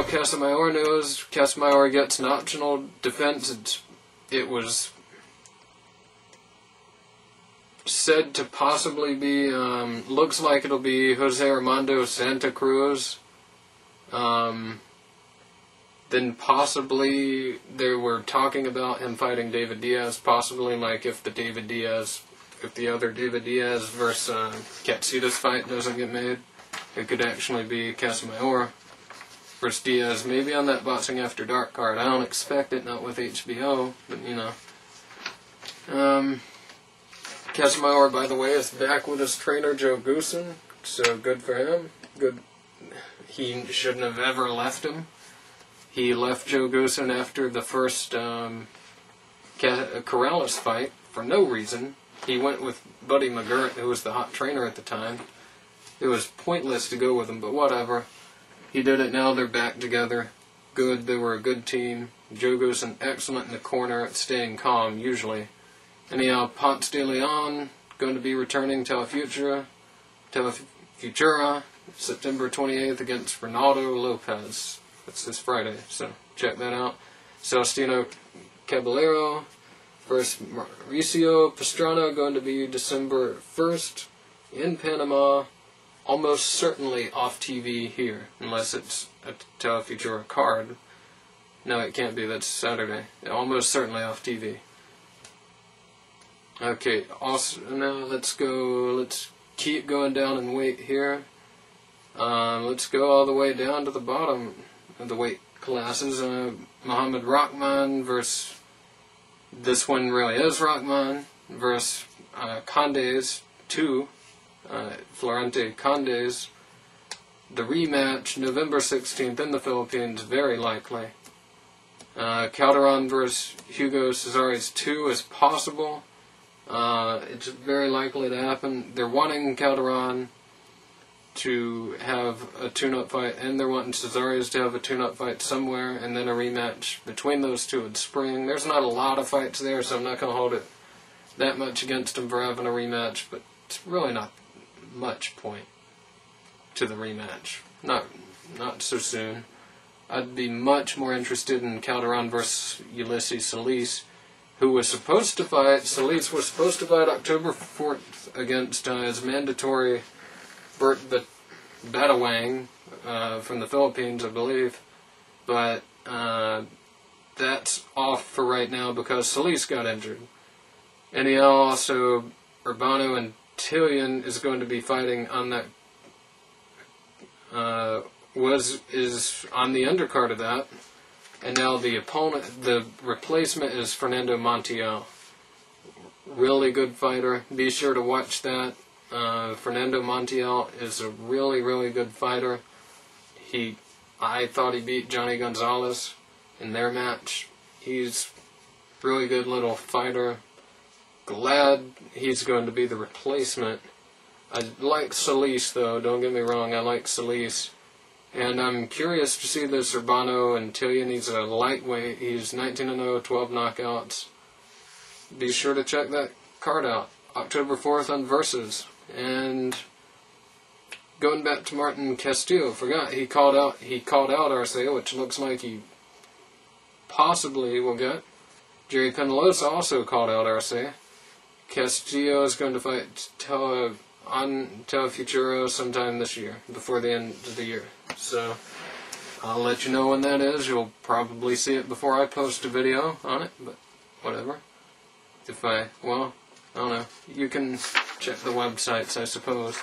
Well, Casamayor news. Casamayor gets an optional defense. It was said to possibly be, looks like it'll be Jose Armando Santa Cruz. Then possibly they were talking about him fighting David Diaz, possibly like if the other David Diaz versus Castillo's fight doesn't get made, it could actually be Casamayor versus Diaz, maybe on that Boxing After Dark card. I don't expect it, not with HBO, but you know. Casamayor, by the way, is back with his trainer Joe Goosen, so good for him. Good. He shouldn't have ever left him. He left Joe Goosen after the first Corrales fight for no reason. He went with Buddy McGirt, who was the hot trainer at the time. It was pointless to go with him, but whatever. He did it now. They're back together. Good. They were a good team. Joe Goosen excellent in the corner at staying calm, usually. Anyhow, Ponce de Leon going to be returning to Futura, September 28th against Ronaldo Lopez. That's this Friday, so check that out. Celestino Caballero versus Mauricio Pastrana going to be December 1st in Panama. Almost certainly off TV here, unless it's a Telefutura card. No, it can't be. That's Saturday. Almost certainly off TV. Okay, also, now let's keep going down in weight here. Let's go all the way down to the bottom of the weight classes. Muhammad Rahman versus, this one really is Rahman, versus Condes 2, Florente Condes. The rematch, November 16th in the Philippines, very likely. Calderon versus Hugo Cesarez 2 is possible. It's very likely to happen. They're wanting Calderon to have a tune-up fight, and they're wanting Cesarez to have a tune-up fight somewhere, and then a rematch between those two in spring. There's not a lot of fights there, so I'm not going to hold it that much against them for having a rematch, but it's really not much point to the rematch. Not so soon. I'd be much more interested in Calderon versus Ulysses Solis, who was supposed to fight. Solis was supposed to fight October 4th against his mandatory Bert Batawang from the Philippines, I believe. But that's off for right now because Solis got injured. Anyhow, also Urbano and Tillion is going to be fighting on that. Is on the undercard of that, and now the replacement is Fernando Montiel. Really good fighter. Be sure to watch that. Fernando Montiel is a really, really good fighter. I thought he beat Johnny Gonzalez in their match. He's a really good little fighter. Glad he's going to be the replacement. I like Solis, though. Don't get me wrong. I like Solis. And I'm curious to see this Urbano and Tillion. He's a lightweight. He's 19-0, 12 knockouts. Be sure to check that card out. October 4th on Versus. And going back to Martin Castillo, forgot he called out Arce, which looks like he possibly will get. Jerry Penalosa also called out Arce. Castillo is going to fight on Telefutura sometime this year, before the end of the year. So, I'll let you know when that is. You'll probably see it before I post a video on it, but whatever. I don't know. You can check the websites, I suppose.